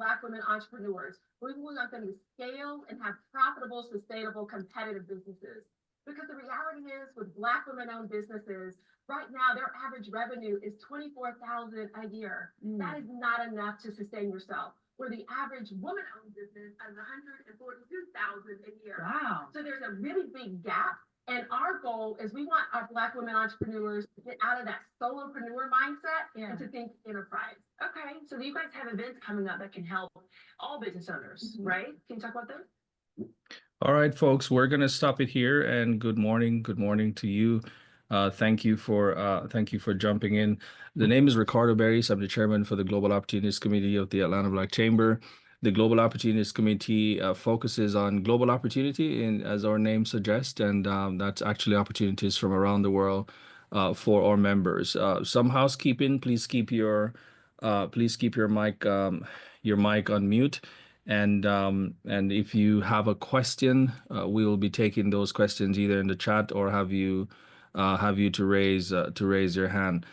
Black women entrepreneurs. We want them to scale and have profitable, sustainable, competitive businesses. Because the reality is, with Black women-owned businesses, right now their average revenue is $24,000 a year. That is not enough to sustain yourself. Where the average woman-owned business is $142,000 a year. Wow! So there's a really big gap. And our goal is we want our Black women entrepreneurs to get out of that solopreneur mindset and to think enterprise. Okay, so you guys have events coming up that can help all business owners, right? Can you talk about them? All right, folks, we're going to stop it here. And good morning to you. Thank you for jumping in. The name is Ricardo Berries. I'm the chairman for the Global Opportunities Committee of the Atlanta Black Chamber. The Global Opportunities Committee focuses on global opportunity, as our name suggests, and that's actually opportunities from around the world for our members. Some housekeeping: please keep your mic on mute. And if you have a question, we will be taking those questions either in the chat or have you to raise your hand.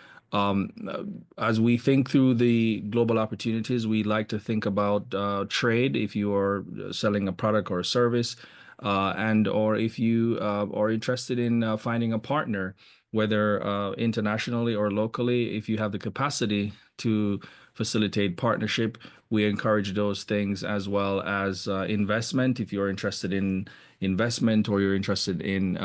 As we think through the global opportunities, we like to think about trade. If you are selling a product or a service, or if you are interested in finding a partner, whether internationally or locally, if you have the capacity to facilitate partnership, we encourage those things, as well as investment. If you're interested in investment or you're interested in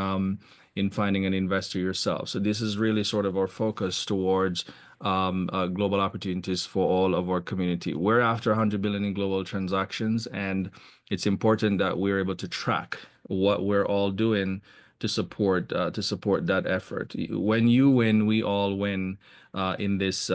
finding an investor yourself. So this is really sort of our focus towards global opportunities for all of our community. We're after 100 billion in global transactions, and it's important that we're able to track what we're all doing to support that effort. When you win, we all win in this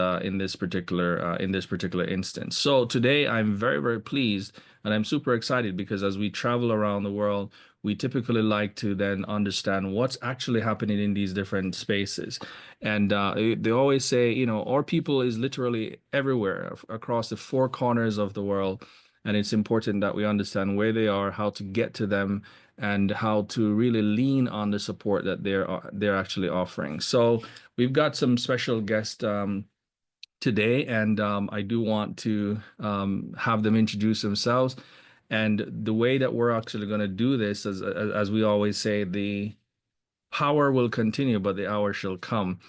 particular instance. So today, I'm very, very pleased, and I'm super excited because as we travel around the world, we typically like to then understand what's actually happening in these different spaces. And they always say, our people is literally everywhere across the four corners of the world. And it's important that we understand where they are, how to get to them, and how to really lean on the support that they're actually offering. So we've got some special guests today, and I do want to have them introduce themselves. And the way that we're actually going to do this, as we always say, the power will continue, but the hour shall come.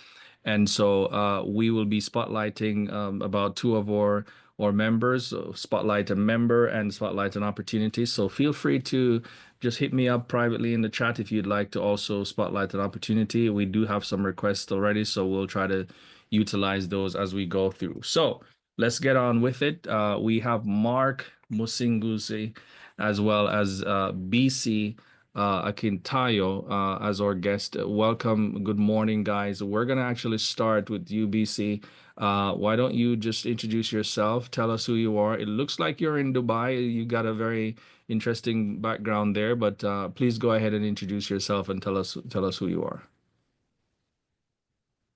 And so we will be spotlighting about two of our members, so spotlight a member and spotlight an opportunity. So feel free to just hit me up privately in the chat if you'd like to also spotlight an opportunity. We do have some requests already, so we'll try to utilize those as we go through. So let's get on with it. We have Mark Musinguzi as well as BC Akintayo as our guest. Welcome. Good morning, guys. We're going to actually start with you, BC. Why don't you just introduce yourself? Tell us who you are. It looks like you're in Dubai. You got a very interesting background there, but please go ahead and introduce yourself and tell us who you are.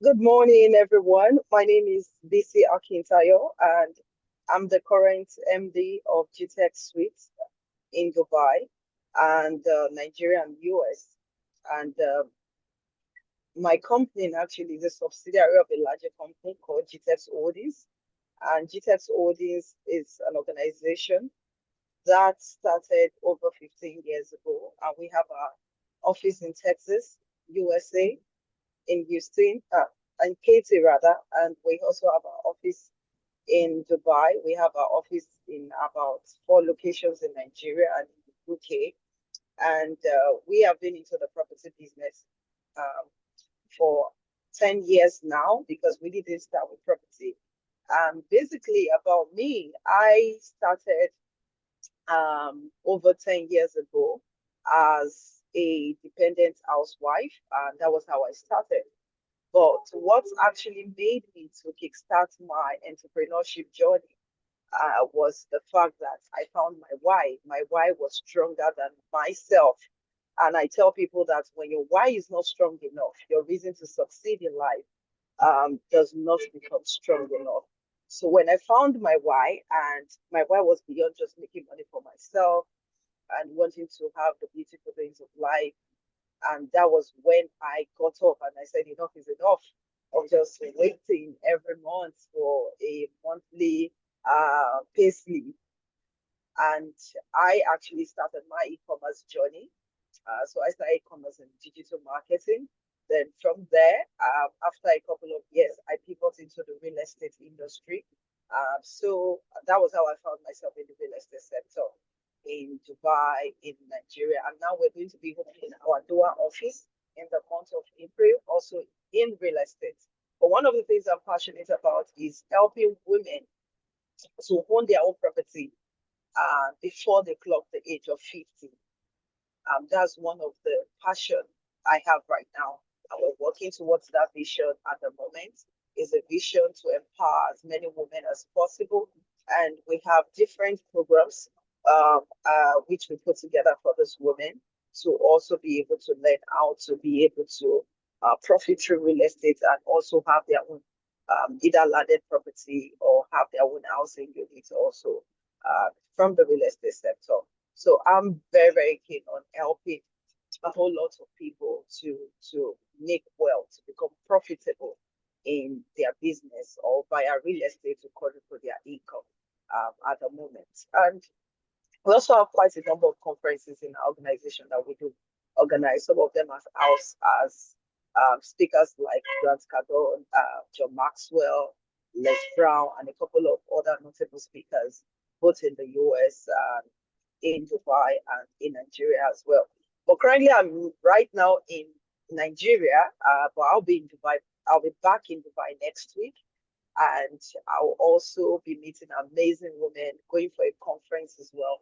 Good morning, everyone. My name is BC Akintayo, and I'm the current MD of GTEC Suites in Dubai and Nigeria and US. And my company actually is a subsidiary of a larger company called GTEX Holdings. And GTEX Holdings is an organization that started over 15 years ago. And we have our office in Texas, USA, in Houston, and Katy rather. And we also have our office in Dubai. We have our office in about 4 locations in Nigeria and in the UK. And we have been into the property business for 10 years now, because we didn't start with property. Basically about me, I started over 10 years ago as a dependent housewife, and that was how I started. But what actually made me to kickstart my entrepreneurship journey was the fact that I found my why. My why was stronger than myself. And I tell people that when your why is not strong enough, your reason to succeed in life does not become strong enough. So when I found my why, and my why was beyond just making money for myself and wanting to have the beautiful things of life, and that was when I got up and I said, enough is enough of just waiting every month for a monthly pay slip. And I actually started my e-commerce journey. So I started e-commerce and digital marketing. Then from there, after a couple of years, I pivoted into the real estate industry. So that was how I found myself in the real estate sector in Dubai, in Nigeria. And now we're going to be opening our Doha office in the month of April, also in real estate. But one of the things I'm passionate about is helping women to own their own property before they clock the age of 50. That's one of the passion I have right now. And we're working towards that vision at the moment. Is a vision to empower as many women as possible. And we have different programs which we put together for these women to also be able to learn how to be able to profit through real estate and also have their own either landed property or have their own housing units also from the real estate sector. So I'm very, very keen on helping a whole lot of people to make wealth, to become profitable in their business or via real estate to contribute their income at the moment. And we also have quite a number of conferences in our organization that we do organize. Some of them as speakers like Grant Cardone, John Maxwell, Les Brown, and a couple of other notable speakers, both in the US, in Dubai, and in Nigeria as well. But currently, I'm right now in Nigeria, but I'll be in Dubai. I'll be back in Dubai next week. And I'll also be meeting amazing women, going for a conference as well,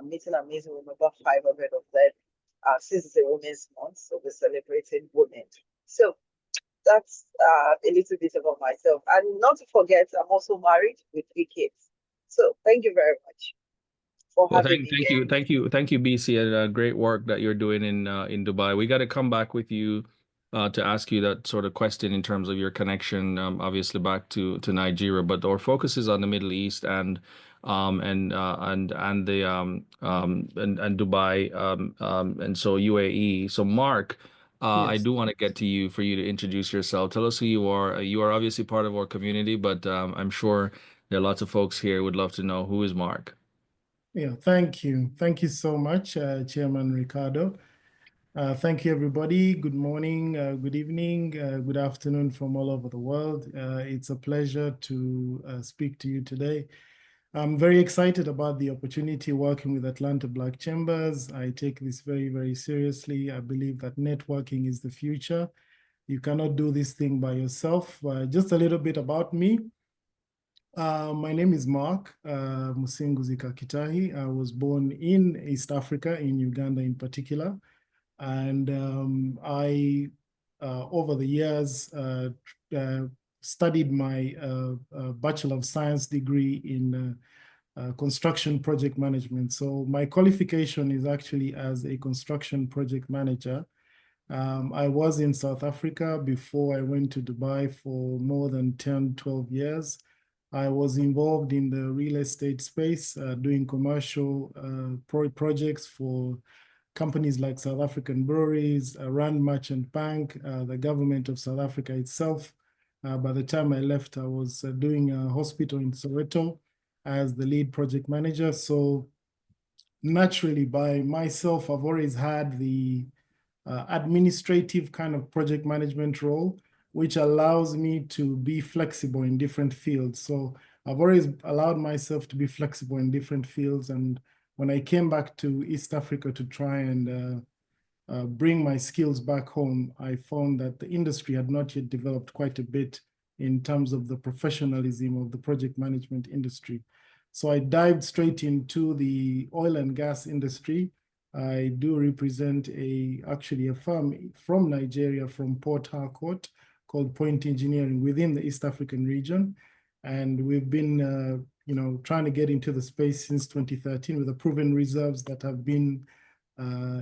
meeting amazing women, about 500 of them. Since it's a Women's Month, so we're celebrating women. So that's a little bit about myself. And not to forget, I'm also married with 3 kids. So thank you very much for Well, having me here. thank you, BC, and great work that you're doing in Dubai. We got to come back with you to ask you that sort of question in terms of your connection, obviously back to Nigeria, but our focus is on the Middle East and the and Dubai and so UAE. So Mark, I Yes. do want to get to you for you to introduce yourself. Tell us who you are. You are obviously part of our community, but I'm sure there are lots of folks here who would love to know who is Mark. Yeah, thank you. Thank you so much, Chairman Ricardo. Thank you, everybody. Good morning, good evening, good afternoon from all over the world. It's a pleasure to speak to you today. I'm very excited about the opportunity working with Atlanta Black Chambers. I take this very, very seriously. I believe that networking is the future. You cannot do this thing by yourself. Just a little bit about me. My name is Mark Musinguzika Kitahi. I was born in East Africa, in Uganda in particular. And I, over the years, studied my Bachelor of Science degree in construction project management. So my qualification is actually as a construction project manager. I was in South Africa before I went to Dubai for more than 10, 12 years. I was involved in the real estate space, doing commercial projects for companies like South African Breweries, Rand Merchant Bank, the government of South Africa itself. By the time I left, I was doing a hospital in Soweto as the lead project manager. So naturally, by myself, I've always had the administrative kind of project management role, which allows me to be flexible in different fields. So I've always allowed myself to be flexible in different fields. And when I came back to East Africa to try and bring my skills back home, I found that the industry had not yet developed quite a bit in terms of the professionalism of the project management industry. So I dived straight into the oil and gas industry. I do represent actually a firm from Nigeria, from Port Harcourt, called Point Engineering within the East African region. And we've been trying to get into the space since 2013 with the proven reserves that have been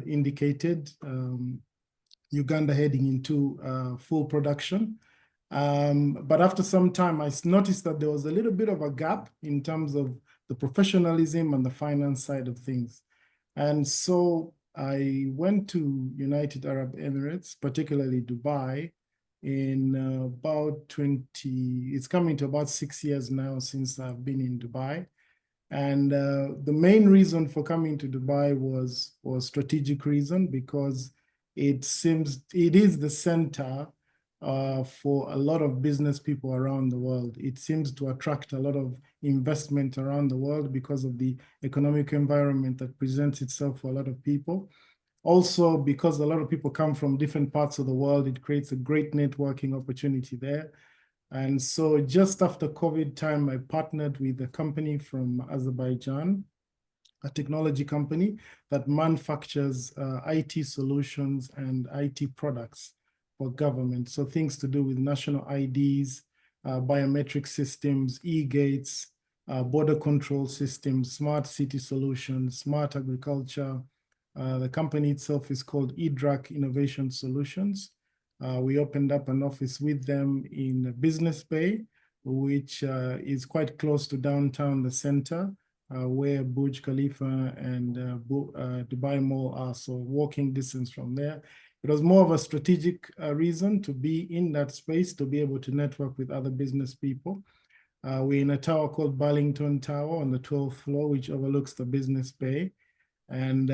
indicated, Uganda heading into full production. But after some time, I noticed that there was a little bit of a gap in terms of the professionalism and the finance side of things. And so I went to United Arab Emirates, particularly Dubai, in it's coming to about 6 years now since I've been in Dubai. And the main reason for coming to Dubai was for a strategic reason, because it is the center for a lot of business people around the world. It seems to attract a lot of investment around the world because of the economic environment that presents itself for a lot of people. Also, because a lot of people come from different parts of the world, it creates a great networking opportunity there. And so just after COVID time, I partnered with a company from Azerbaijan, a technology company that manufactures IT solutions and IT products for government. So things to do with national IDs, biometric systems, e-gates, border control systems, smart city solutions, smart agriculture. The company itself is called EDRAC Innovation Solutions. We opened up an office with them in Business Bay, which is quite close to downtown, the center, where Burj Khalifa and Dubai Mall are, so walking distance from there. It was more of a strategic reason to be in that space, to be able to network with other business people. We're in a tower called Burlington Tower on the 12th floor, which overlooks the Business Bay. And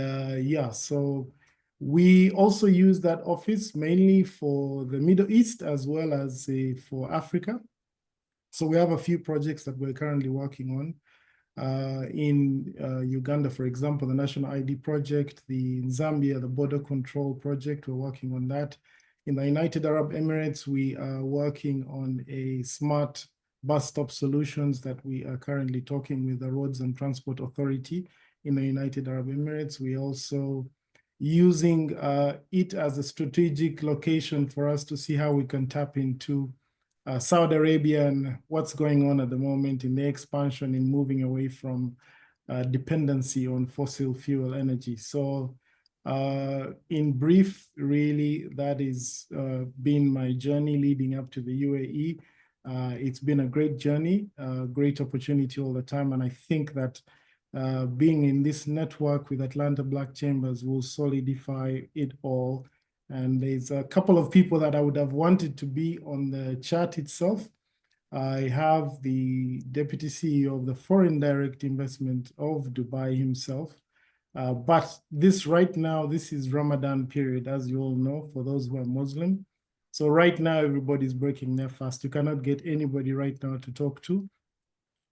yeah, so we also use that office mainly for the Middle East as well as for Africa. So we have a few projects that we're currently working on. In Uganda, for example, the National ID project, in Zambia, the border control project, we're working on that. In the United Arab Emirates, we are working on a smart bus stop solutions that we are currently talking with the Roads and Transport Authority in the United Arab Emirates. We also using it as a strategic location for us to see how we can tap into Saudi Arabia and what's going on at the moment in the expansion in moving away from dependency on fossil fuel energy. So in brief, really, that is been my journey leading up to the UAE. It's been a great journey, great opportunity all the time. And I think that being in this network with Atlanta Black Chambers will solidify it all. And there's a couple of people that I would have wanted to be on the chat itself. I have the Deputy CEO of the Foreign Direct Investment of Dubai himself. But this right now, this is Ramadan period, as you all know, for those who are Muslim. So right now, everybody's breaking their fast. You cannot get anybody right now to talk to.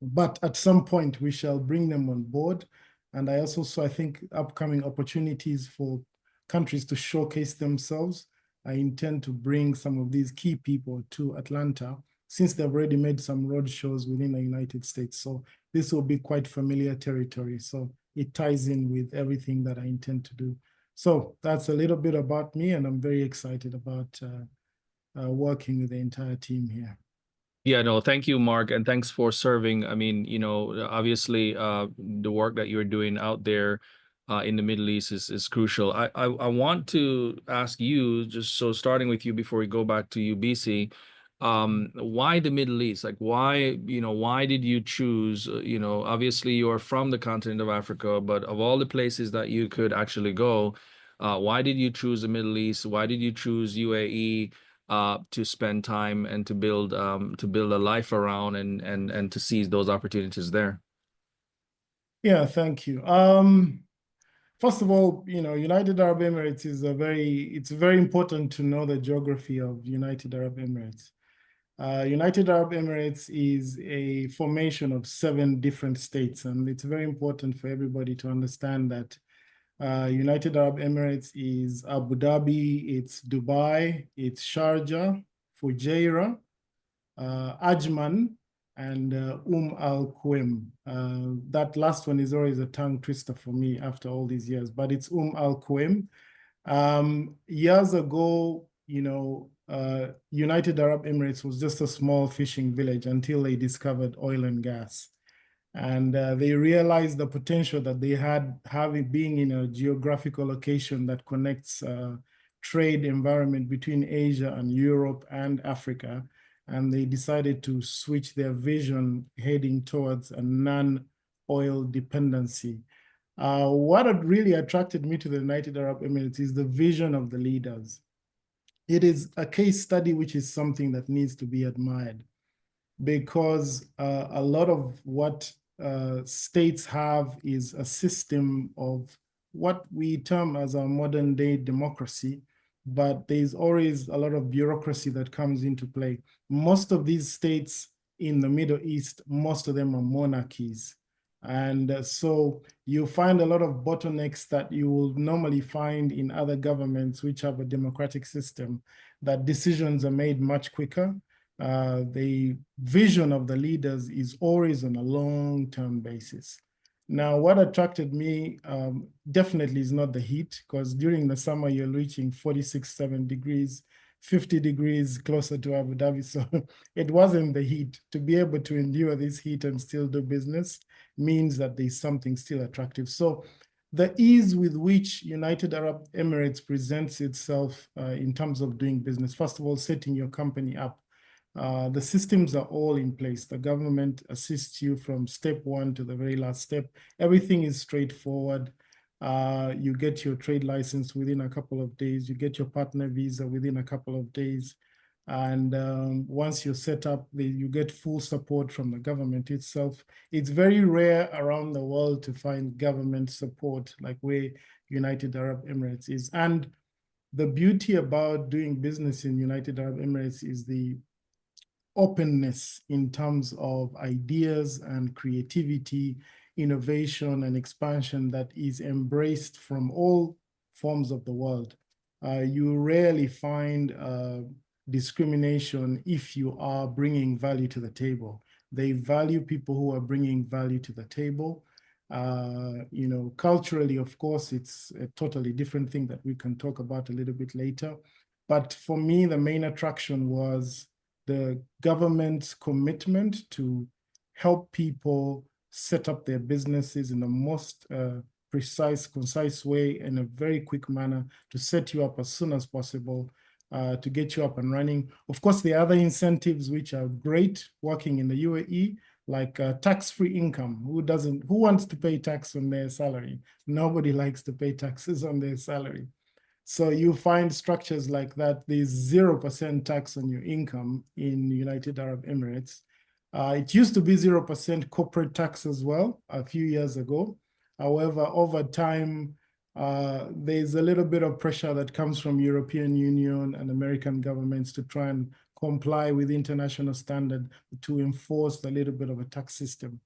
But at some point, we shall bring them on board. And I also saw, I think, upcoming opportunities for countries to showcase themselves. I intend to bring some of these key people to Atlanta, since they've already made some road shows within the United States. So this will be quite familiar territory. So it ties in with everything that I intend to do. So that's a little bit about me, and I'm very excited about working with the entire team here. Yeah, no, thank you, Mark, and thanks for serving. I mean, you know, obviously, the work that you're doing out there in the Middle East is crucial. I want to ask you, just so starting with you before we go back to you, BC, why the Middle East? Like, why, you know, why did you choose, you know, obviously you're from the continent of Africa, but of all the places that you could actually go, why did you choose the Middle East? Why did you choose UAE? To spend time and to build a life around and to seize those opportunities there? Yeah, thank you. First of all, you know, United Arab Emirates is it's very important to know the geography of United Arab Emirates. United Arab Emirates is a formation of 7 different states, and it's very important for everybody to understand that United Arab Emirates is Abu Dhabi, it's Dubai, it's Sharjah, Fujairah, Ajman, and Al Quwain. That last one is always a tongue twister for me after all these years, but it's Al Quwain. Years ago, you know, United Arab Emirates was just a small fishing village until they discovered oil and gas. And they realized the potential that they had being in a geographical location that connects trade environment between Asia and Europe and Africa. And they decided to switch their vision heading towards a non-oil dependency. What had really attracted me to the United Arab Emirates is the vision of the leaders. It is a case study, which is something that needs to be admired, because a lot of what states have is a system of what we term as our modern day democracy, but there's always a lot of bureaucracy that comes into play. Most of these states in the Middle East, most of them are monarchies. And so you find a lot of bottlenecks that you will normally find in other governments which have a democratic system, that decisions are made much quicker. The vision of the leaders is always on a long-term basis. Now, what attracted me definitely is not the heat, because during the summer you're reaching 46, 7 degrees, 50 degrees closer to Abu Dhabi. So it wasn't the heat. To be able to endure this heat and still do business means that there's something still attractive. So the ease with which United Arab Emirates presents itself in terms of doing business, first of all, setting your company up. The systems are all in place. The government assists you from step one to the very last step. Everything is straightforward. You get your trade license within a couple of days. You get your partner visa within a couple of days. And once you're set up, you get full support from the government itself. It's very rare around the world to find government support like where United Arab Emirates is. And the beauty about doing business in United Arab Emirates is the openness in terms of ideas and creativity, innovation and expansion that is embraced from all forms of the world. You rarely find discrimination if you are bringing value to the table. They value people who are bringing value to the table. Culturally, of course, it's a totally different thing that we can talk about a little bit later. But for me, the main attraction was the government's commitment to help people set up their businesses in the most precise, concise way, in a very quick manner, to set you up as soon as possible, to get you up and running. Of course, there are other incentives which are great working in the UAE, like tax-free income. Who wants to pay tax on their salary? Nobody likes to pay taxes on their salary. So you find structures like that. There's 0% tax on your income in the United Arab Emirates. It used to be 0% corporate tax as well a few years ago. However, over time, there's a little bit of pressure that comes from European Union and American governments to try and comply with international standard to enforce a little bit of a tax system.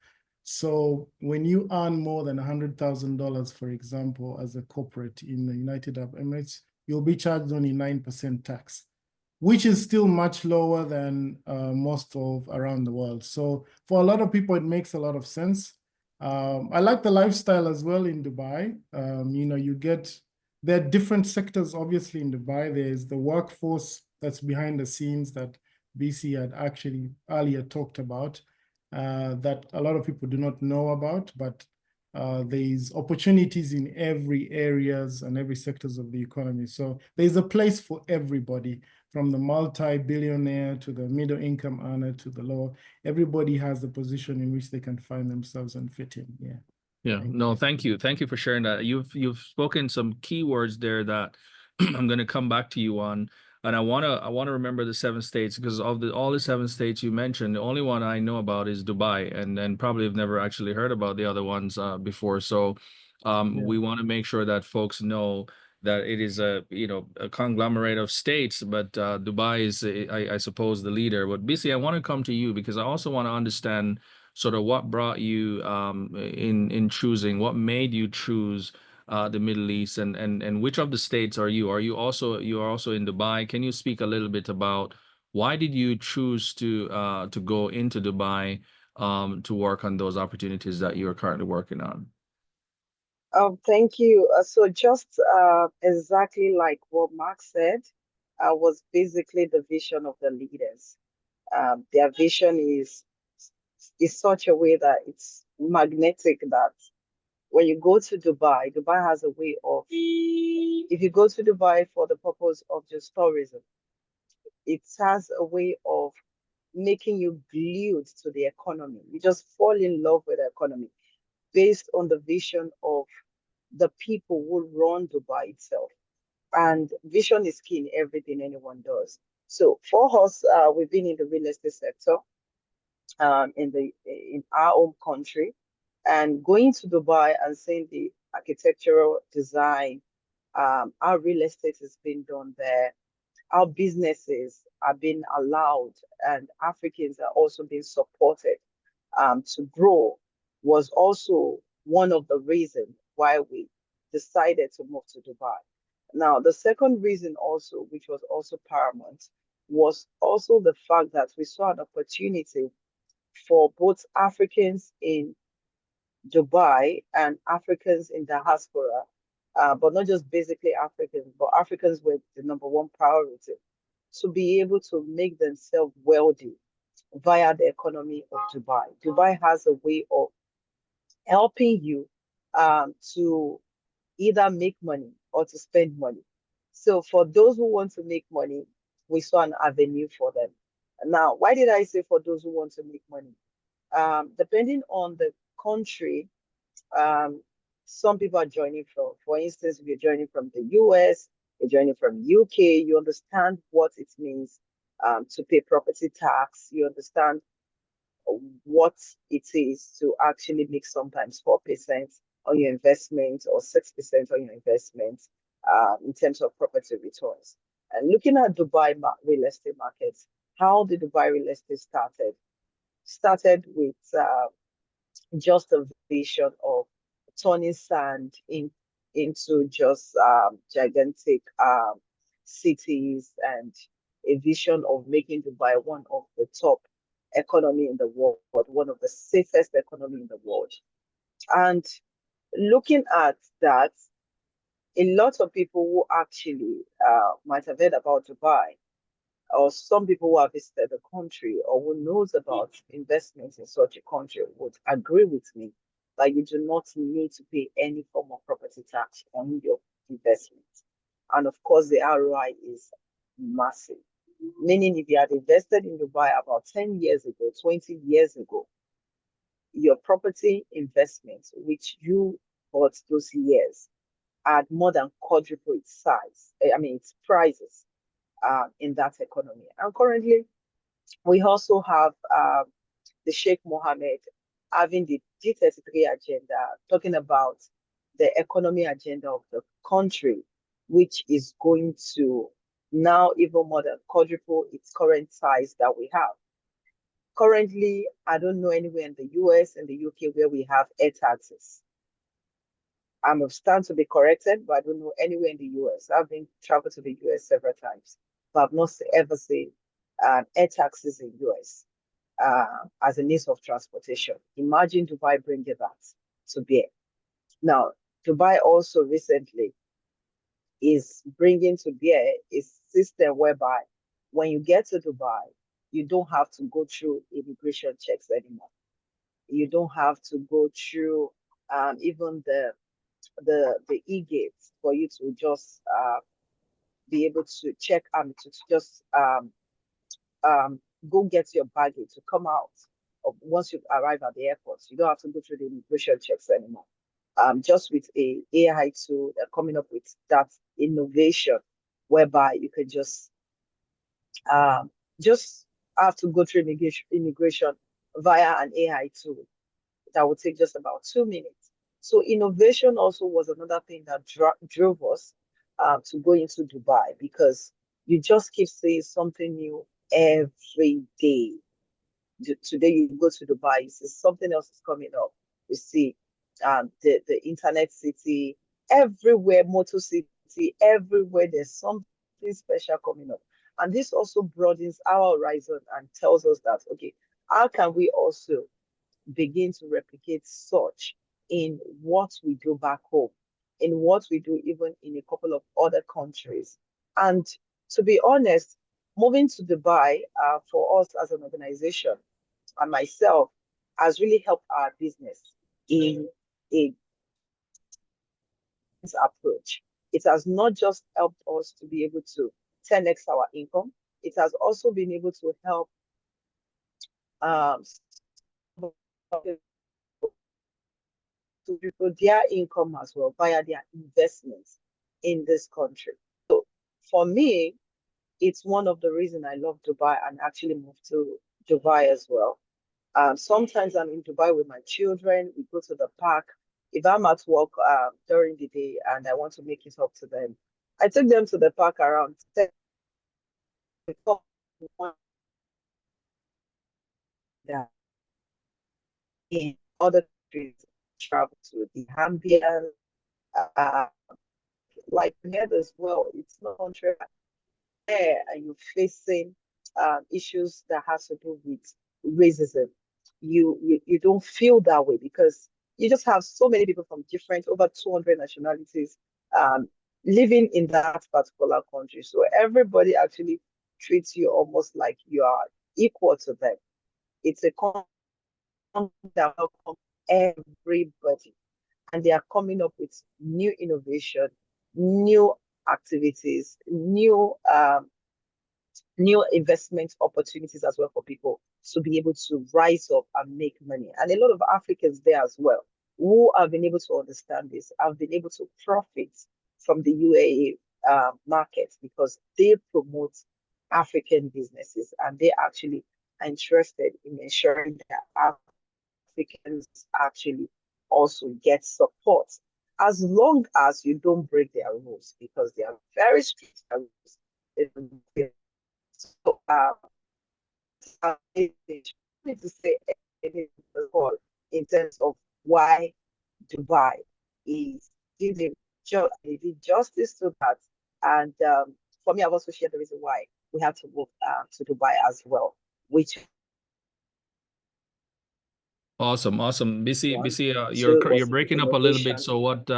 So when you earn more than $100,000, for example, as a corporate in the United Arab Emirates, you'll be charged only 9% tax, which is still much lower than most of around the world. So for a lot of people, it makes a lot of sense. I like the lifestyle as well in Dubai. There are different sectors, obviously, in Dubai. There's the workforce that's behind the scenes that BC had actually earlier talked about. That a lot of people do not know about, but there's opportunities in every areas and every sectors of the economy. So there's a place for everybody, from the multi-billionaire to the middle income earner to the lower. Everybody has the position in which they can find themselves and fit in. Yeah. Yeah, no, thank you. Thank you for sharing that. You've spoken some key words there that I'm going to come back to you on. And I wanna remember the 7 states, because of all the 7 states you mentioned, the only one I know about is Dubai, and probably have never actually heard about the other ones before. So we want to make sure that folks know that it is a conglomerate of states, but Dubai is I suppose the leader. But BC, I want to come to you because I also want to understand sort of what brought you in choosing, what made you choose the Middle East, and which of the states are you? Are you also in Dubai? Can you speak a little bit about why did you choose to go into Dubai to work on those opportunities that you are currently working on? Thank you. So just exactly like what Mark said, was basically the vision of the leaders. Their vision is such a way that it's magnetic, that when you go to Dubai, Dubai has a way of, if you go to Dubai for the purpose of just tourism, it has a way of making you glued to the economy. You just fall in love with the economy based on the vision of the people who run Dubai itself. And vision is key in everything anyone does. So for us, we've been in the real estate sector. in our own country, and going to Dubai and seeing the architectural design, how real estate is being done there, how businesses are being allowed, and Africans are also being supported to grow, was also one of the reasons why we decided to move to Dubai. Now, the second reason also, which was also paramount, was also the fact that we saw an opportunity for both Africans in Dubai and Africans in diaspora, but not just basically Africans, but Africans were the number one priority to be able to make themselves wealthy via the economy of Dubai. Dubai has a way of helping you to either make money or to spend money. So for those who want to make money, we saw an avenue for them. Now, why did I say for those who want to make money? Depending on the country, um, some people are joining from, for instance, if you're joining from the US, you're joining from UK, you understand what it means to pay property tax. You understand what it is to actually make sometimes 4% on your investment or 6% on your investment in terms of property returns. And looking at Dubai real estate markets, how the Dubai real estate started with just a vision of turning sand into just gigantic cities, and a vision of making Dubai one of the top economy in the world, one of the safest economy in the world. And looking at that, a lot of people who actually might have heard about Dubai, or some people who have visited the country or who knows about investments in such a country, would agree with me that you do not need to pay any form of property tax on your investment. And of course, the ROI is massive. Meaning, if you had invested in Dubai about 10 years ago, 20 years ago, your property investments, which you bought those years, had more than quadruple its size, its prices in that economy. And currently, we also have the Sheikh Mohammed having the G33 agenda, talking about the economy agenda of the country, which is going to now even more than quadruple its current size that we have. Currently, I don't know anywhere in the US and the UK where we have air taxes. I'm of stand to be corrected, but I don't know anywhere in the US. I've been traveled to the US several times, but I've not ever seen air taxes in US as a means of transportation. Imagine Dubai bringing that to bear. Now, Dubai also recently is bringing to bear a system whereby when you get to Dubai, you don't have to go through immigration checks anymore. You don't have to go through even the e-gates for you to just be able to check to just go get your baggage to come out once you arrive at the airport. You don't have to go through the immigration checks anymore. Just with a AI tool, they're coming up with that innovation whereby you can just have to go through immigration via an AI tool. That would take just about 2 minutes. So innovation also was another thing that drove us to go into Dubai, because you just keep seeing something new every day. Today you go to Dubai, you see something else is coming up. You see the internet city, everywhere, motor city, everywhere there's something special coming up. And this also broadens our horizon and tells us that, okay, how can we also begin to replicate such in what we do back home, in what we do even in a couple of other countries. And to be honest, moving to Dubai for us as an organization and myself has really helped our business in a approach. It has not just helped us to be able to 10x our income, it has also been able to help to people their income as well via their investments in this country. So for me, it's one of the reasons I love Dubai and actually moved to Dubai as well. Sometimes I'm in Dubai with my children. We go to the park. If I'm at work during the day and I want to make it up to them, I take them to the park around 10 before in other countries, travel to the Ambient, uh, like here as well. It's not country there, and you're facing issues that has to do with racism. You don't feel that way because you just have so many people from different over 200 nationalities um, living in that particular country. So everybody actually treats you almost like you are equal to them. It's a country that welcomes everybody, and they are coming up with new innovation, new activities, new investment opportunities as well for people to be able to rise up and make money. And a lot of Africans there as well who have been able to understand this, have been able to profit from the UAE market because they promote African businesses and they actually are interested in ensuring that Africans actually also get support as long as you don't break their rules because they are very strict rules. So, I need to say anything at all in terms of why Dubai is giving justice to that. And for me, I've also shared the reason why we have to move to Dubai as well, which Awesome, awesome. one Busy, to you're was breaking up a little bit. innovation. So what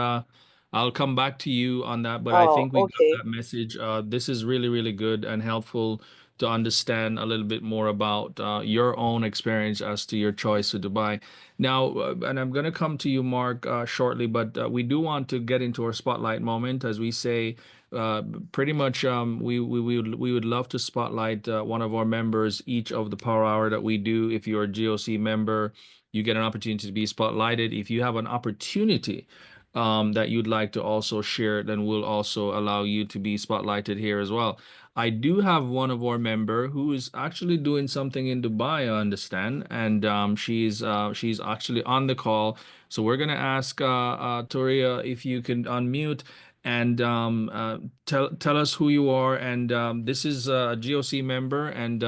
I'll come back to you on that, but I Oh, think we got okay. that message. This is really, really good and helpful to understand a little bit more about your own experience as to your choice to Dubai. Now, and I'm going to come to you, Mark, shortly, but we do want to get into our spotlight moment, as we say. Uh, Pretty much, we would love to spotlight one of our members each of the Power Hour that we do. If you're a GOC member, you get an opportunity to be spotlighted. If you have an opportunity that you'd like to also share, then we'll also allow you to be spotlighted here as well. I do have one of our member who is actually doing something in Dubai, I understand, and she's actually on the call. So we're gonna ask Toria if you can unmute and tell us who you are. And this is a GOC member, and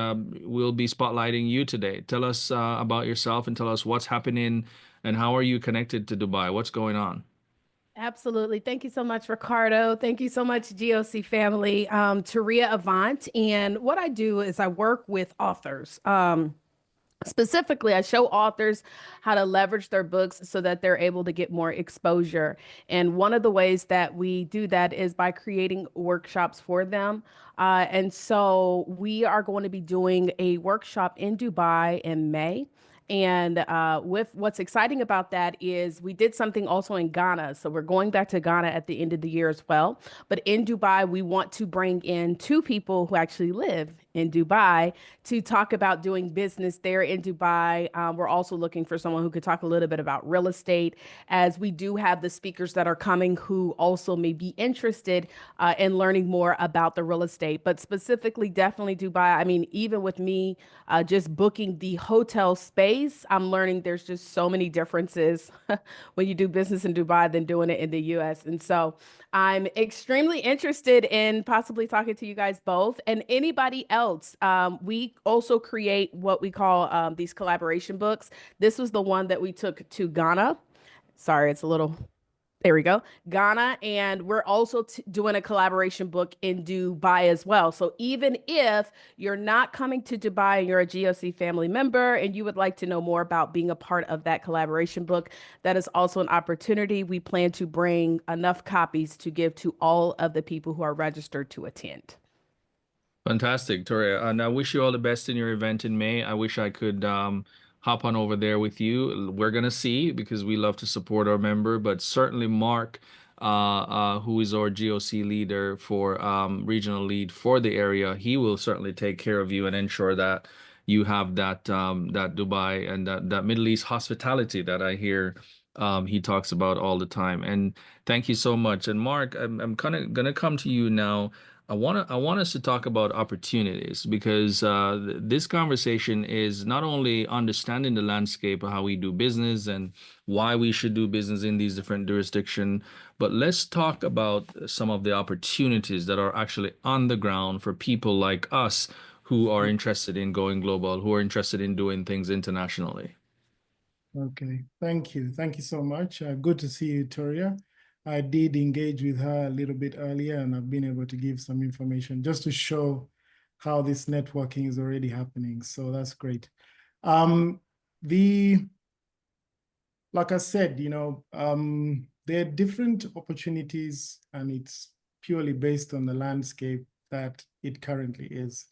we'll be spotlighting you today. Tell us about yourself and tell us what's happening and how are you connected to Dubai? What's going on? Absolutely. Thank you so much, Ricardo. Thank you so much, GOC family. Taria Avant. And what I do is I work with authors. Specifically, I show authors how to leverage their books so that they're able to get more exposure. And one of the ways that we do that is by creating workshops for them. And so we are going to be doing a workshop in Dubai in May. And with what's exciting about that is we did something also in Ghana. So we're going back to Ghana at the end of the year as well. But in Dubai, we want to bring in two people who actually live in Dubai to talk about doing business there in Dubai. We're also looking for someone who could talk a little bit about real estate, as we do have the speakers that are coming who also may be interested in learning more about the real estate. But specifically, definitely Dubai. I mean, even with me just booking the hotel space, I'm learning there's just so many differences when you do business in Dubai than doing it in the US. And so I'm extremely interested in possibly talking to you guys both and anybody else. We also create what we call these collaboration books. This was the one that we took to Ghana. Sorry, it's a little there we go. Ghana. And we're also doing a collaboration book in Dubai as well. So even if you're not coming to Dubai and you're a GOC family member and you would like to know more about being a part of that collaboration book, that is also an opportunity. We plan to bring enough copies to give to all of the people who are registered to attend. Fantastic, Toria. And I wish you all the best in your event in May. I wish I could hop on over there with you. We're gonna see because we love to support our member, but certainly Mark, who is our GOC leader for regional lead for the area, he will certainly take care of you and ensure that you have that Dubai and that Middle East hospitality that I hear he talks about all the time. And thank you so much. And Mark, I'm kind of gonna come to you now. I want us to talk about opportunities because this conversation is not only understanding the landscape of how we do business and why we should do business in these different jurisdictions, but let's talk about some of the opportunities that are actually on the ground for people like us who are interested in going global, who are interested in doing things internationally. Okay, thank you. Thank you so much. Good to see you, Toria. I did engage with her a little bit earlier, and I've been able to give some information just to show how this networking is already happening. So that's great. Like I said, there are different opportunities, and it's purely based on the landscape that it currently is.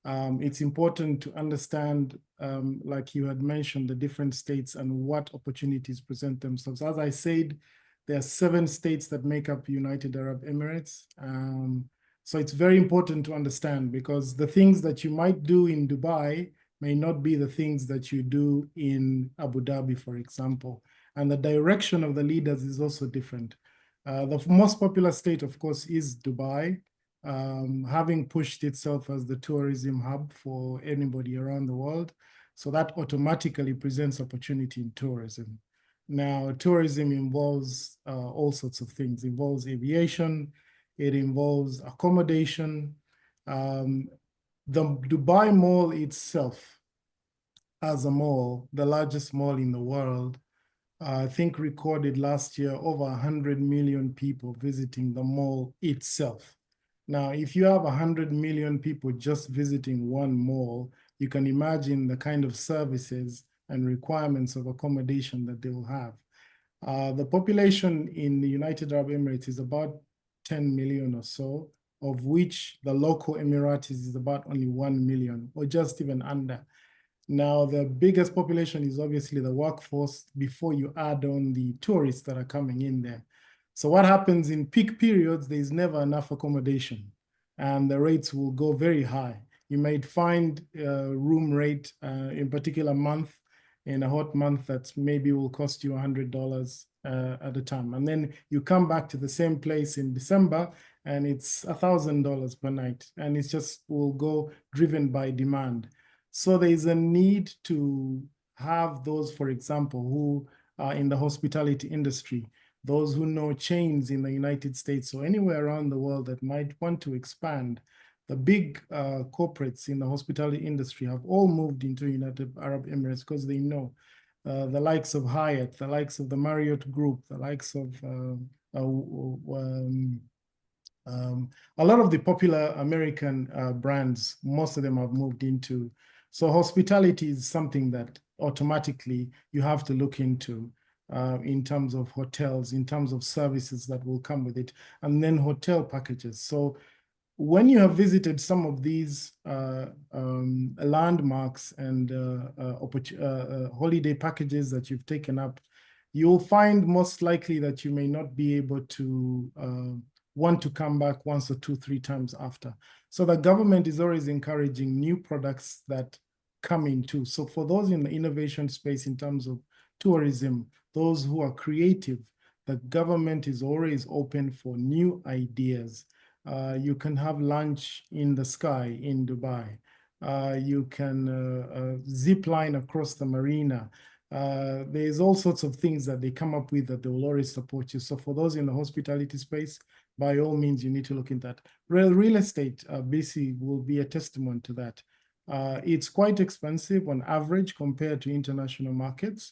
It's important to understand, like you had mentioned, the different states and what opportunities present themselves. As I said, there are 7 states that make up United Arab Emirates. So it's very important to understand, because the things that you might do in Dubai may not be the things that you do in Abu Dhabi, for example. And the direction of the leaders is also different. The most popular state, of course, is Dubai. Having pushed itself as the tourism hub for anybody around the world. So that automatically presents opportunity in tourism. Now, tourism involves all sorts of things. It involves aviation, it involves accommodation. The Dubai Mall itself, as a mall, the largest mall in the world, I think recorded last year over 100 million people visiting the mall itself. Now, if you have 100 million people just visiting one mall, you can imagine the kind of services and requirements of accommodation that they will have. The population in the United Arab Emirates is about 10 million or so, of which the local Emiratis is about only 1 million, or just even under. Now, the biggest population is obviously the workforce before you add on the tourists that are coming in there. So what happens in peak periods, there's never enough accommodation, and the rates will go very high. You might find a room rate in particular month, in a hot month, that maybe will cost you $100 at a time. And then you come back to the same place in December, and it's $1,000 per night. And it's just will go driven by demand. So there's a need to have those, for example, who are in the hospitality industry, those who know chains in the United States or anywhere around the world that might want to expand. The big corporates in the hospitality industry have all moved into United Arab Emirates because they know the likes of Hyatt, the likes of the Marriott Group, the likes of a lot of the popular American brands, most of them have moved into. So hospitality is something that automatically you have to look into in terms of hotels, in terms of services that will come with it, and then hotel packages. So when you have visited some of these landmarks and holiday packages that you've taken up, you'll find most likely that you may not be able to want to come back once or 2, 3 times after. So the government is always encouraging new products that come into. So for those in the innovation space in terms of tourism, those who are creative, the government is always open for new ideas. You can have lunch in the sky in Dubai. You can zip line across the marina. There's all sorts of things that they come up with that they will always support you. So for those in the hospitality space, by all means, you need to look into that. Real estate, BC, will be a testament to that. It's quite expensive on average compared to international markets,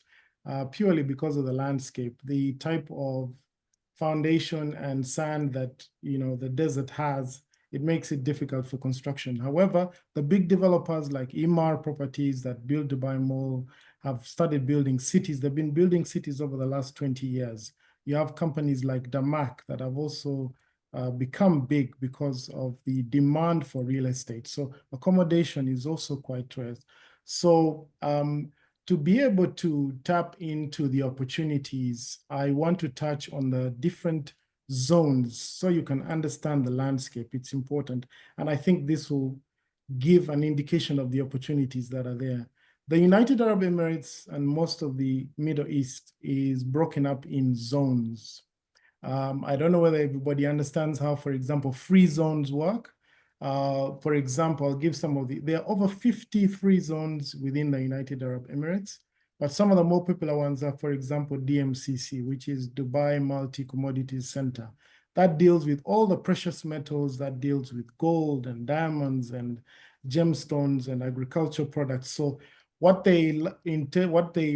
purely because of the landscape, the type of foundation and sand that the desert has. It makes it difficult for construction. However, the big developers like Emaar Properties that build Dubai Mall have started building cities. They've been building cities over the last 20 years. You have companies like Damac that have also become big because of the demand for real estate. So accommodation is also quite rare. So to be able to tap into the opportunities, I want to touch on the different zones so you can understand the landscape. It's important. And I think this will give an indication of the opportunities that are there. The United Arab Emirates and most of the Middle East is broken up in zones. I don't know whether everybody understands how, for example, free zones work. For example, I'll give some of there are over 50 free zones within the United Arab Emirates, but some of the more popular ones are, for example, DMCC, which is Dubai Multi-Commodities Center. That deals with all the precious metals, that deals with gold and diamonds and gemstones and agricultural products. So what they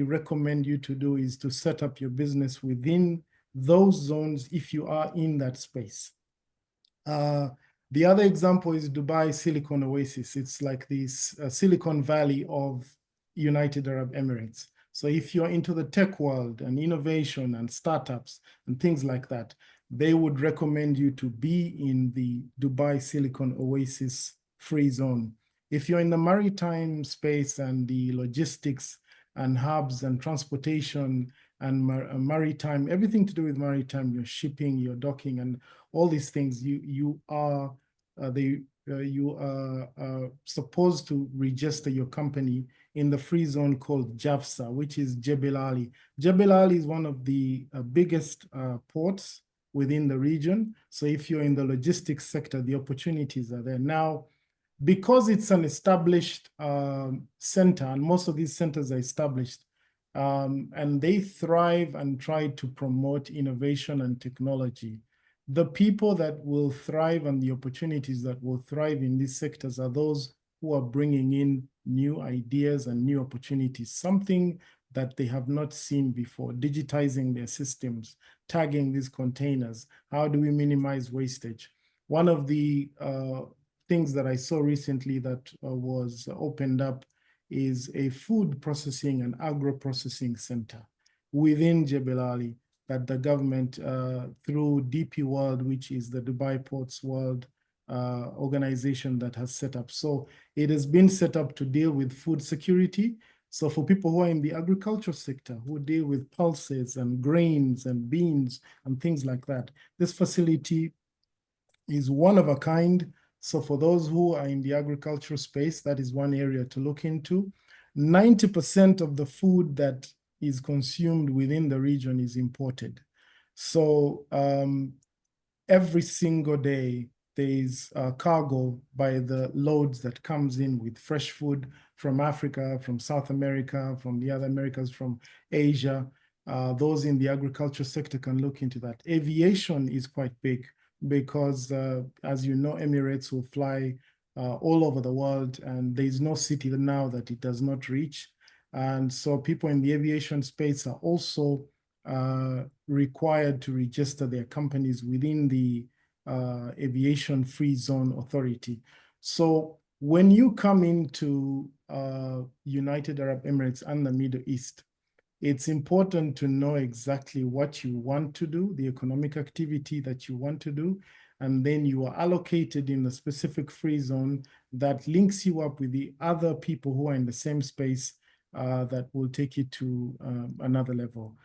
recommend you to do is to set up your business within those zones if you are in that space. The other example is Dubai Silicon Oasis. It's like this Silicon Valley of United Arab Emirates. So if you're into the tech world and innovation and startups and things like that, they would recommend you to be in the Dubai Silicon Oasis free zone. If you're in the maritime space and the logistics and hubs and transportation and maritime, everything to do with maritime, your shipping, your docking, and all these things, you are supposed to register your company in the free zone called JAFSA, which is Jebel Ali. Jebel Ali is one of the biggest ports within the region. So if you're in the logistics sector, the opportunities are there. Now, because it's an established center, and most of these centers are established, and they thrive and try to promote innovation and technology. The people that will thrive and the opportunities that will thrive in these sectors are those who are bringing in new ideas and new opportunities, something that they have not seen before, digitizing their systems, tagging these containers. How do we minimize wastage? One of the things that I saw recently that was opened up is a food processing and agro-processing center within Jebel Ali that the government, through DP World, which is the Dubai Ports World organization that has set up. So it has been set up to deal with food security. So for people who are in the agriculture sector, who deal with pulses and grains and beans and things like that, this facility is one of a kind. So for those who are in the agricultural space, that is one area to look into. 90% of the food that is consumed within the region is imported. So every single day, there is cargo by the loads that comes in with fresh food from Africa, from South America, from the other Americas, from Asia. Those in the agriculture sector can look into that. Aviation is quite big because, as you know, Emirates will fly all over the world, and there's no city now that it does not reach. And so people in the aviation space are also required to register their companies within the Aviation Free Zone Authority. So when you come into United Arab Emirates and the Middle East, it's important to know exactly what you want to do, the economic activity that you want to do, and then you are allocated in a specific free zone that links you up with the other people who are in the same space that will take you to another level.